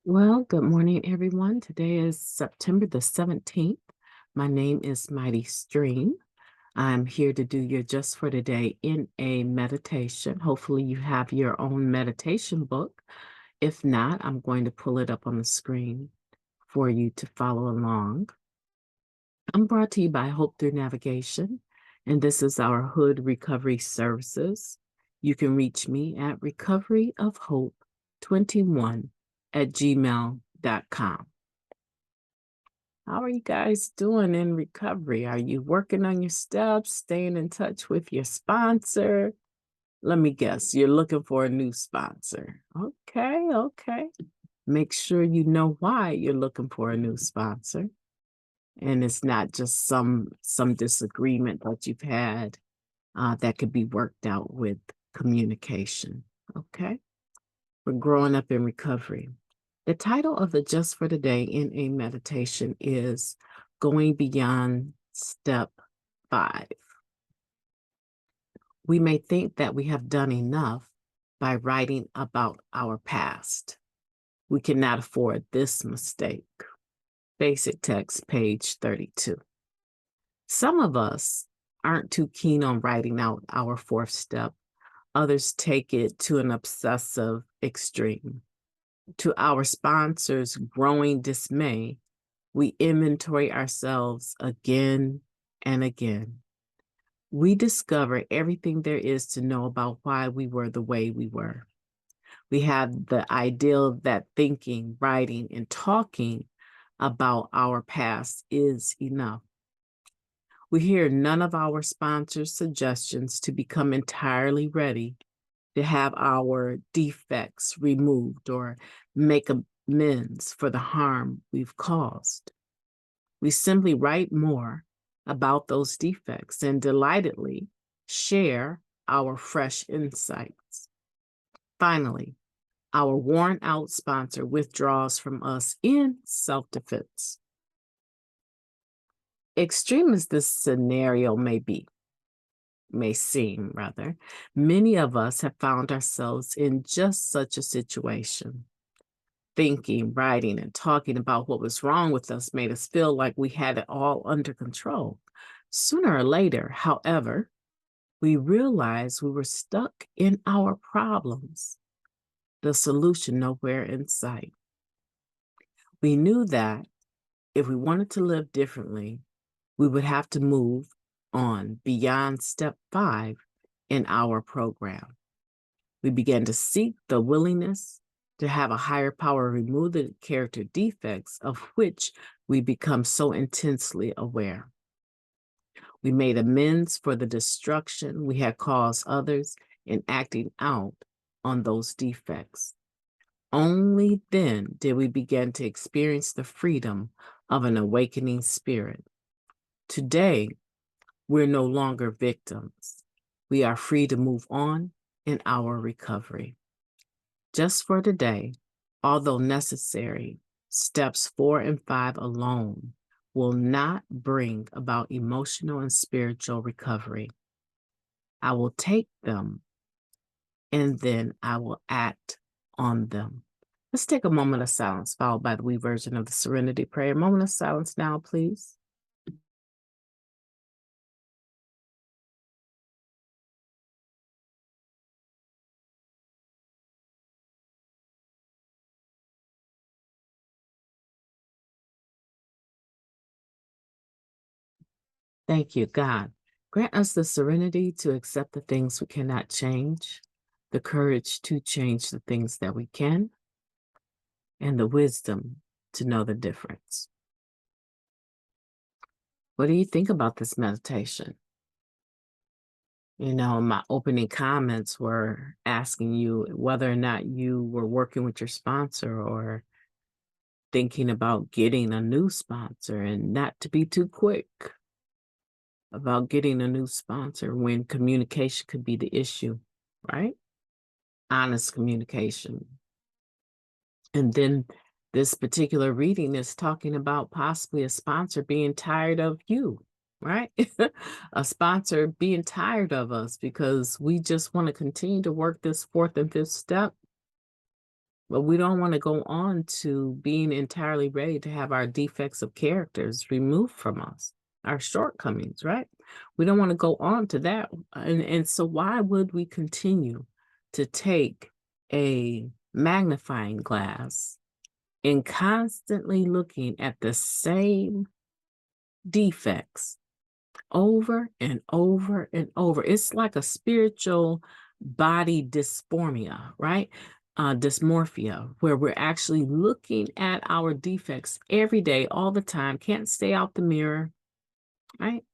Well, good morning, everyone. Today is September the 17th. My name is Mighty Stream. I'm here to do your Just for Today in a meditation. Hopefully, you have your own meditation book. If not, I'm going to pull it up on the screen for you to follow along. I'm brought to you by Hope Through Navigation, and this is our H.O.O.D Recovery Services. You can reach me at recoveryofhope21@gmail.com. How are you guys doing in recovery? Are you working on your steps, staying in touch with your sponsor? Let me guess, you're looking for a new sponsor. Okay. Make sure you know why you're looking for a new sponsor. And it's not just some disagreement that you've had that could be worked out with communication. Okay. We're growing up in recovery. The title of the Just for Today in a meditation is Going Beyond Step 5. We may think that we have done enough by writing about our past. We cannot afford this mistake. Basic text, page 32. Some of us aren't too keen on writing out our fourth step. Others take it to an obsessive extreme. To our sponsors' growing dismay, we inventory ourselves again and again. We discover everything there is to know about why we were the way we were. We have the ideal that thinking, writing, and talking about our past is enough. We hear none of our sponsors' suggestions to become entirely ready to have our defects removed or make amends for the harm we've caused. We simply write more about those defects and delightedly share our fresh insights. Finally, our worn out sponsor withdraws from us in self-defense. Extreme as this scenario may seem rather, many of us have found ourselves in just such a situation. Thinking, writing, and talking about what was wrong with us made us feel like we had it all under control. Sooner or later, however, we realized we were stuck in our problems, the solution nowhere in sight. We knew that if we wanted to live differently, we would have to move on beyond step 5 in our program. We began to seek the willingness to have a higher power remove the character defects of which we become so intensely aware. We made amends for the destruction we had caused others in acting out on those defects. Only then did we begin to experience the freedom of an awakening spirit. Today, we're no longer victims. We are free to move on in our recovery. Just for today, although necessary, steps 4 and 5 alone will not bring about emotional and spiritual recovery. I will take them and then I will act on them. Let's take a moment of silence, followed by the wee version of the Serenity Prayer. Moment of silence now, please. Thank you, God. Grant us the serenity to accept the things we cannot change, the courage to change the things that we can, and the wisdom to know the difference. What do you think about this meditation? You know, my opening comments were asking you whether or not you were working with your sponsor or thinking about getting a new sponsor, and not to be too quick about getting a new sponsor when communication could be the issue, right? Honest communication. And then this particular reading is talking about possibly a sponsor being tired of you, right? A sponsor being tired of us because we just want to continue to work this 4th and 5th step. But we don't want to go on to being entirely ready to have our defects of characters removed from us, our shortcomings, right? We don't want to go on to that. And so why would we continue to take a magnifying glass and constantly looking at the same defects over and over and over? It's like a spiritual body dysmorphia, right? Dysmorphia, where we're actually looking at our defects every day, all the time, can't stay out the mirror, right?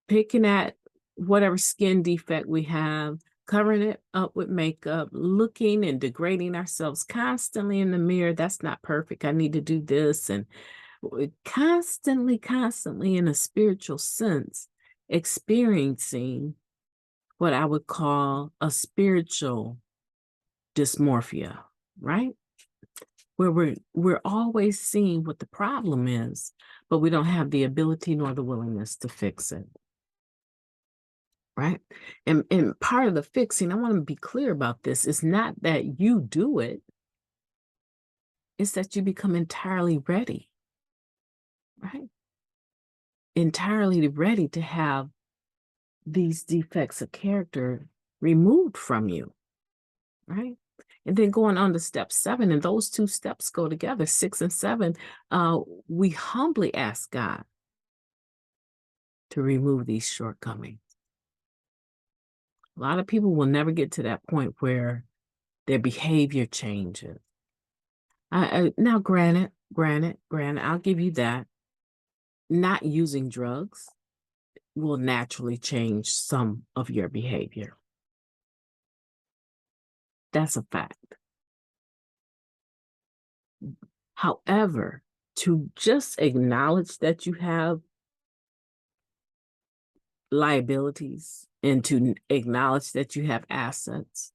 Picking at whatever skin defect we have, covering it up with makeup, looking and degrading ourselves constantly in the mirror. That's not perfect. I need to do this. And constantly in a spiritual sense, experiencing what I would call a spiritual dysmorphia, right? Where we're always seeing what the problem is, but we don't have the ability nor the willingness to fix it. Right? And part of the fixing, I want to be clear about this, is not that you do it, it's that you become entirely ready, right? Entirely ready to have these defects of character removed from you, right? And then going on to step 7, and those two steps go together, 6 and 7, we humbly ask God to remove these shortcomings. A lot of people will never get to that point where their behavior changes. Now, granted, I'll give you that. Not using drugs will naturally change some of your behavior. That's a fact. However, to just acknowledge that you have liabilities and to acknowledge that you have assets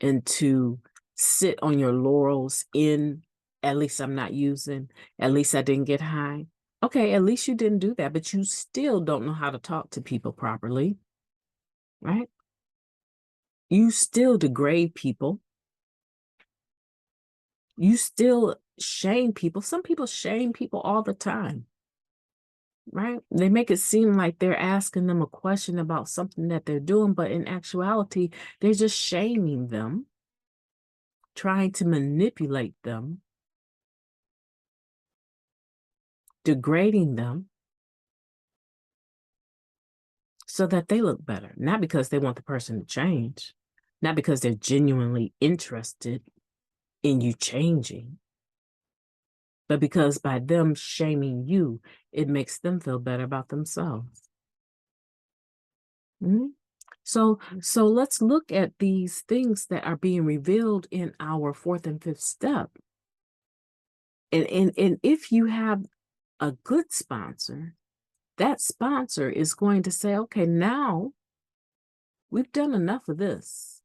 and to sit on your laurels in, at least I'm not using, at least I didn't get high. Okay, at least you didn't do that, but you still don't know how to talk to people properly, right? You still degrade people. You still shame people. Some people shame people all the time, right? They make it seem like they're asking them a question about something that they're doing, but in actuality, they're just shaming them, trying to manipulate them, degrading them so that they look better, not because they want the person to change, not because they're genuinely interested in you changing, but because by them shaming you, it makes them feel better about themselves. Mm-hmm. So let's look at these things that are being revealed in our 4th and 5th step. And if you have a good sponsor, that sponsor is going to say, okay, now we've done enough of this.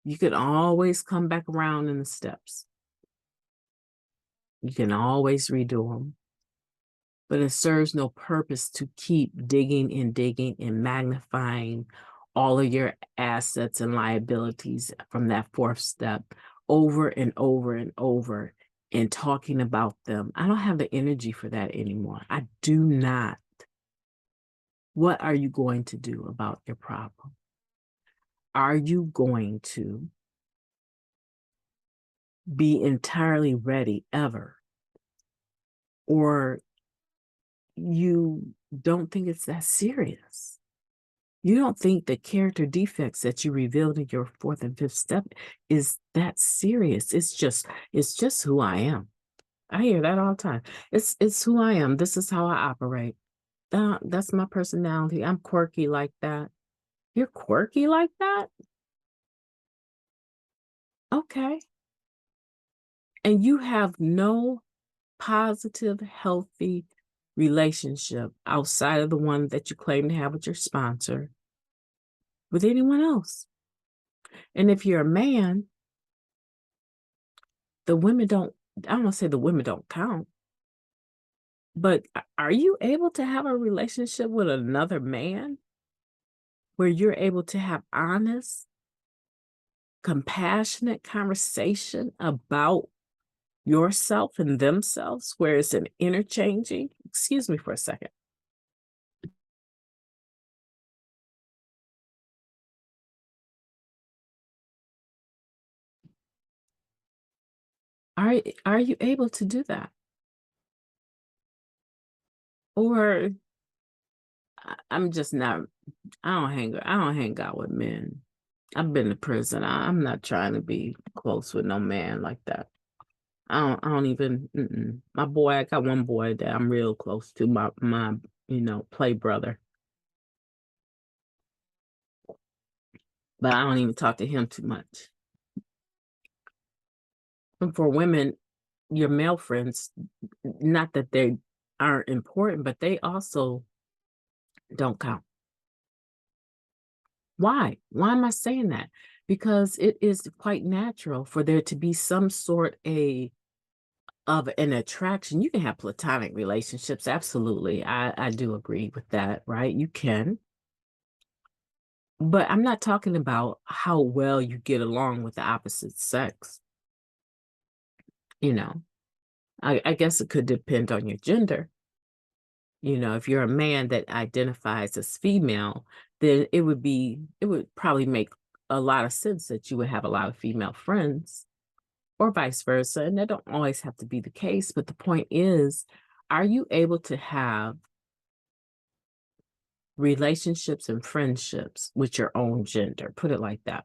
You can always come back around in the steps. You can always redo them. But it serves no purpose to keep digging and magnifying all of your assets and liabilities from that 4th step over and over and over and talking about them. I don't have the energy for that anymore. I do not. What are you going to do about your problem? Are you going to be entirely ready ever? Or you don't think it's that serious? You don't think the character defects that you revealed in your 4th and 5th step is that serious? It's just who I am. I hear that all the time. It's who I am. This is how I operate. That's my personality. I'm quirky like that. You're quirky like that? Okay. And you have no positive, healthy relationship outside of the one that you claim to have with your sponsor with anyone else. And if you're a man, the women don't, I don't want to say the women don't count, but are you able to have a relationship with another man where you're able to have honest compassionate conversation about yourself and themselves, where it's an interchanging. Excuse me for a second. Are you able to do that? Or I'm just not. I don't hang out with men. I've been to prison. I'm not trying to be close with no man like that. I don't even. My boy, I got one boy that I'm real close to. My play brother. But I don't even talk to him too much. And for women, your male friends, not that they aren't important, but they also don't count. Why? Why am I saying that? Because it is quite natural for there to be some sort of an attraction. You can have platonic relationships, absolutely. I do agree with that, right? You can. But I'm not talking about how well you get along with the opposite sex. You know, I guess it could depend on your gender. If you're a man that identifies as female, then it would probably make a lot of sense that you would have a lot of female friends or vice versa. And that don't always have to be the case. But the point is, are you able to have relationships and friendships with your own gender? Put it like that.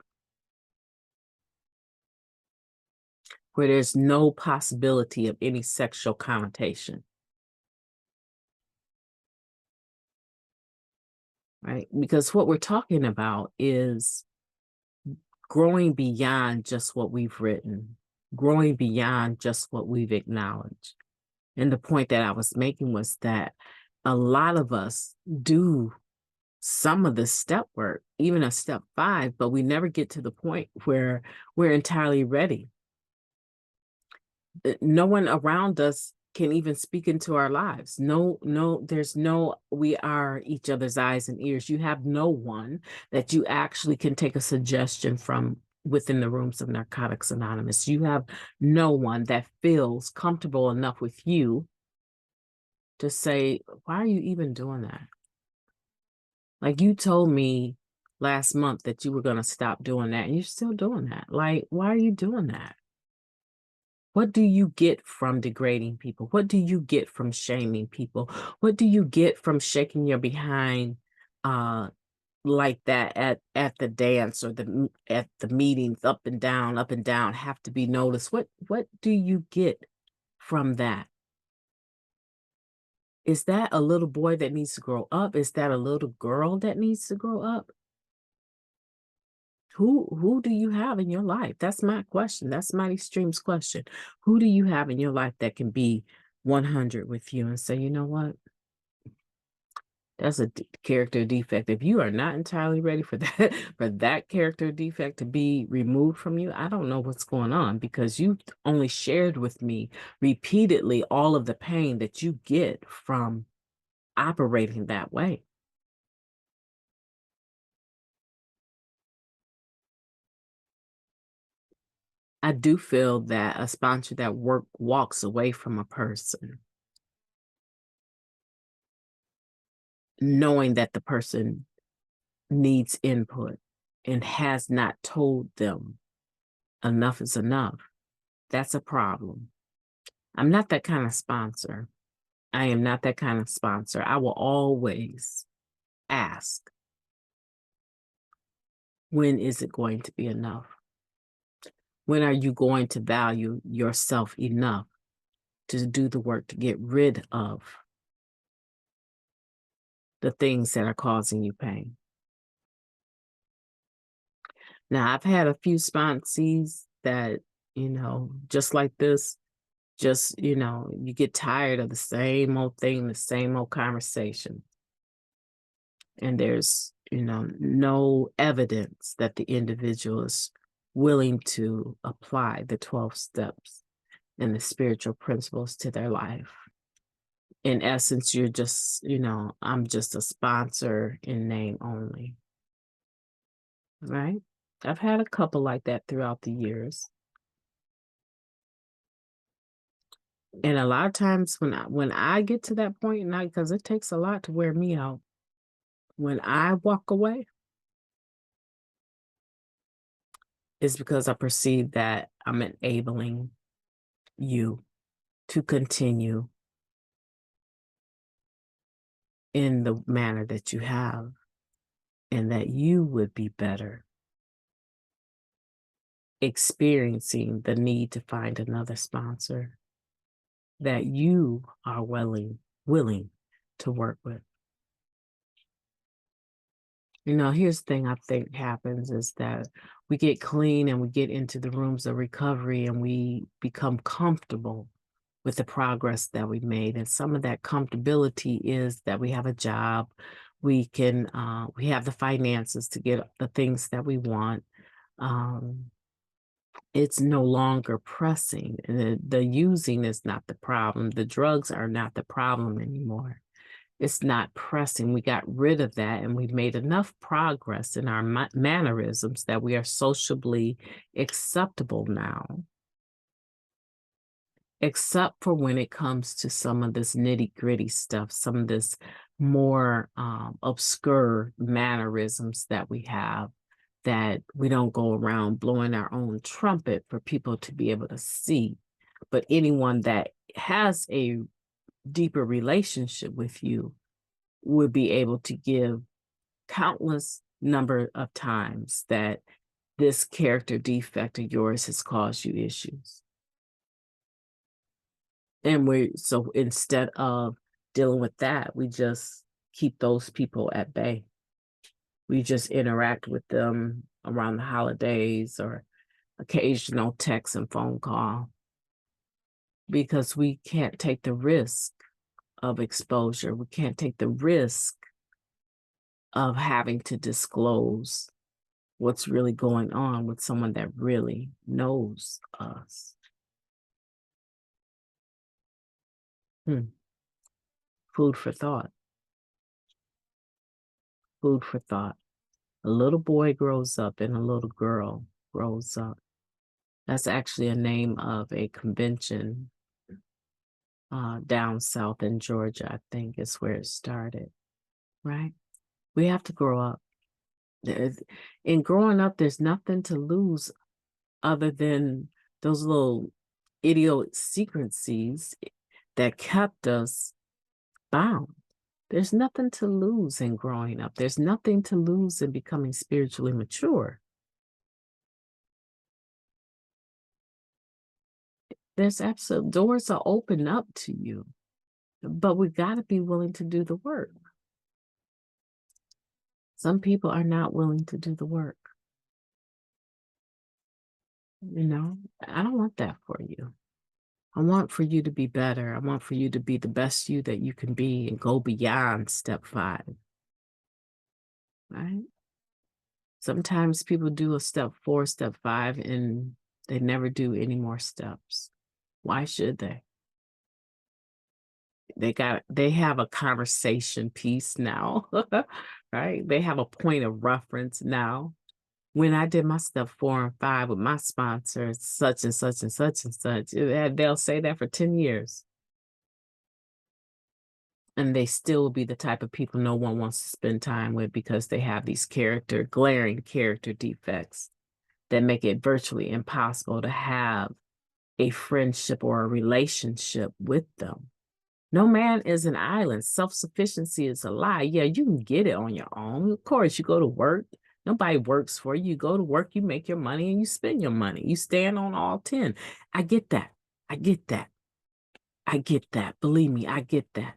Where there's no possibility of any sexual connotation. Right? Because what we're talking about is growing beyond just what we've written, growing beyond just what we've acknowledged. And the point that I was making was that a lot of us do some of the step work, even a step 5, but we never get to the point where we're entirely ready. No one around us can even speak into our lives. We are each other's eyes and ears. You have no one that you actually can take a suggestion from within the rooms of Narcotics Anonymous. You have no one that feels comfortable enough with you to say, why are you even doing that? Like, you told me last month that you were going to stop doing that, and you're still doing that. Like, why are you doing that? What do you get from degrading people? What do you get from shaming people? What do you get from shaking your behind like that at the dance or at the meetings, up and down, have to be noticed? What do you get from that? Is that a little boy that needs to grow up? Is that a little girl that needs to grow up? Who do you have in your life? That's my question. That's MightyStream's question. Who do you have in your life that can be 100 with you and say, you know what? That's a character defect. If you are not entirely ready for that, for that character defect to be removed from you, I don't know what's going on, because you've only shared with me repeatedly all of the pain that you get from operating that way. I do feel that a sponsor that walks away from a person knowing that the person needs input and has not told them enough is enough, that's a problem. I'm not that kind of sponsor. I am not that kind of sponsor. I will always ask, when is it going to be enough? When are you going to value yourself enough to do the work to get rid of the things that are causing you pain? Now, I've had a few sponsees that, just like this, you get tired of the same old thing, the same old conversation. And there's, no evidence that the individual is willing to apply the 12 steps and the spiritual principles to their life. In essence, you're just, I'm just a sponsor in name only. Right? I've had a couple like that throughout the years. And a lot of times when I get to that point, and because it takes a lot to wear me out, when I walk away, it's because I perceive that I'm enabling you to continue in the manner that you have, and that you would be better experiencing the need to find another sponsor that you are willing to work with. You know, here's the thing I think happens is that we get clean and we get into the rooms of recovery and we become comfortable with the progress that we made. And some of that comfortability is that we have a job, we have the finances to get the things that we want. It's no longer pressing. The using is not the problem. The drugs are not the problem anymore. It's not pressing. We got rid of that and we've made enough progress in our mannerisms that we are sociably acceptable now, except for when it comes to some of this nitty-gritty stuff, some of this more obscure mannerisms that we have, that we don't go around blowing our own trumpet for people to be able to see. But anyone that has a deeper relationship with you would be able to give countless number of times that this character defect of yours has caused you issues. And so instead of dealing with that, we just keep those people at bay. We just interact with them around the holidays or occasional text and phone call, because we can't take the risk of exposure. We can't take the risk of having to disclose what's really going on with someone that really knows us. Food for thought. Food for thought. A little boy grows up and a little girl grows up. That's actually a name of a convention down south in Georgia, I think is where it started, right? We have to grow up. In growing up, there's nothing to lose other than those little idiosyncrasies that kept us bound. There's nothing to lose in growing up. There's nothing to lose in becoming spiritually mature. There's absolute doors are open up to you, but we got to be willing to do the work. Some people are not willing to do the work. You know, I don't want that for you. I want for you to be better. I want for you to be the best you that you can be and go beyond step 5. Right? Sometimes people do a step 4, step 5, and they never do any more steps. Why should they? They have a conversation piece now, right? They have a point of reference now. When I did my step 4 and 5 with my sponsor, such and such and such and such, they'll say that for 10 years. And they still will be the type of people no one wants to spend time with, because they have these glaring character defects that make it virtually impossible to have a friendship or a relationship with them. No man is an island. Self-sufficiency is a lie. Yeah, you can get it on your own. Of course, you go to work. Nobody works for you. You go to work, you make your money, and you spend your money. You stand on all 10. I get that. I get that. I get that. Believe me, I get that.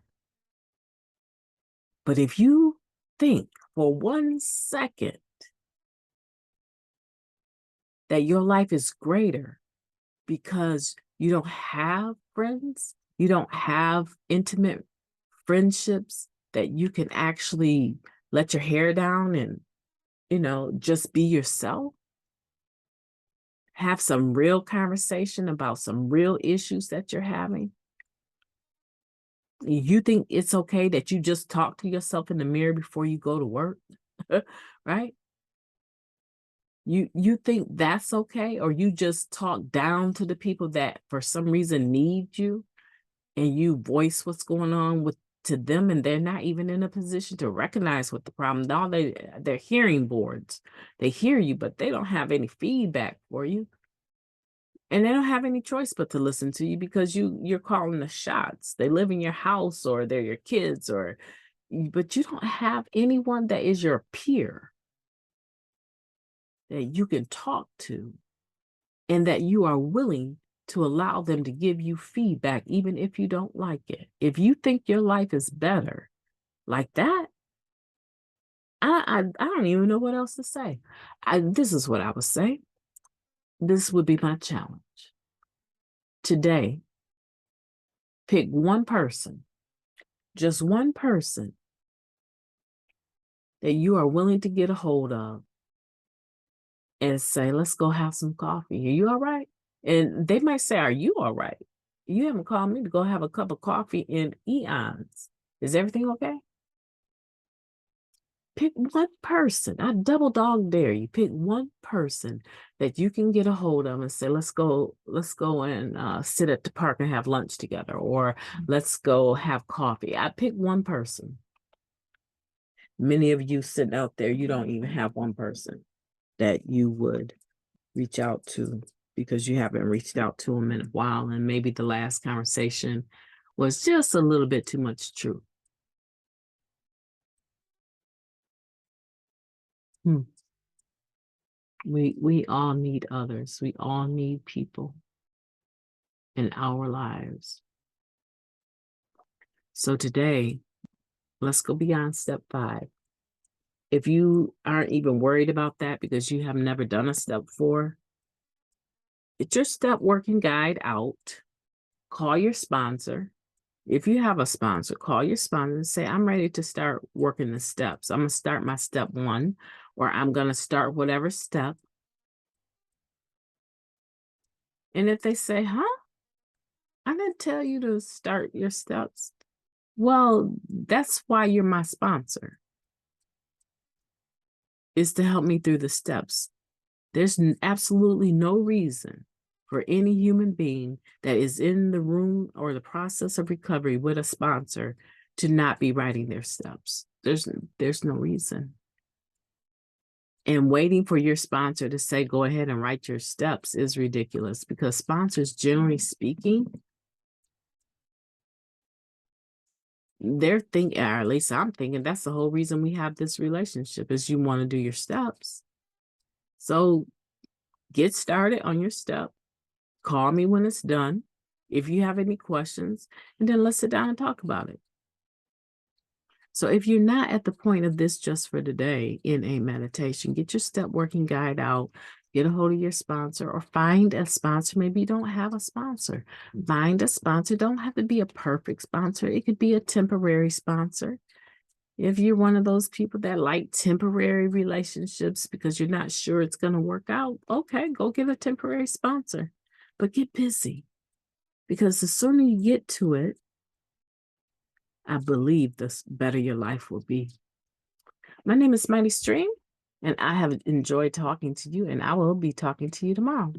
But if you think for 1 second that your life is greater because you don't have friends, you don't have intimate friendships that you can actually let your hair down and, just be yourself, have some real conversation about some real issues that you're having. You think it's okay that you just talk to yourself in the mirror before you go to work, right? You think that's okay? Or you just talk down to the people that for some reason need you, and you voice what's going on with to them, and they're not even in a position to recognize what the problem. All they're hearing boards. They hear you, but they don't have any feedback for you. And they don't have any choice but to listen to you because you're calling the shots. They live in your house or they're your kids but you don't have anyone that is your peer that you can talk to and that you are willing to allow them to give you feedback, even if you don't like it. If you think your life is better like that, I don't even know what else to say. This is what I would say. This would be my challenge. Today, pick one person, just one person that you are willing to get a hold of and say, let's go have some coffee. Are you all right? And they might say, are you all right? You haven't called me to go have a cup of coffee in eons. Is everything okay? Pick one person. I double dog dare you. Pick one person that you can get a hold of and say, let's go and sit at the park and have lunch together, or let's go have coffee. I pick one person. Many of you sitting out there, you don't even have one person that you would reach out to because you haven't reached out to them in a while. And maybe the last conversation was just a little bit too much truth. We all need others. We all need people in our lives. So today, let's go beyond step 5. If you aren't even worried about that because you have never done a step 4, get your step working guide out. Call your sponsor. If you have a sponsor, call your sponsor and say, I'm ready to start working the steps. I'm going to start my step 1, or I'm going to start whatever step. And if they say, huh? I didn't tell you to start your steps. Well, that's why you're my sponsor, is to help me through the steps. There's absolutely no reason for any human being that is in the room or the process of recovery with a sponsor to not be writing their steps. There's no reason. And waiting for your sponsor to say, go ahead and write your steps is ridiculous, because sponsors, generally speaking, they're thinking, or at least I'm thinking, that's the whole reason we have this relationship, is you want to do your steps. So get started on your step. Call me when it's done if you have any questions, and then let's sit down and talk about it. So if you're not at the point of this just for today in a meditation, get your step working guide out, get a hold of your sponsor, or find a sponsor. Maybe you don't have a sponsor. Find a sponsor. Don't have to be a perfect sponsor. It could be a temporary sponsor. If you're one of those people that like temporary relationships because you're not sure it's going to work out, okay, go get a temporary sponsor. But get busy, because the sooner you get to it, I believe the better your life will be. My name is MightyStream, and I have enjoyed talking to you, and I will be talking to you tomorrow.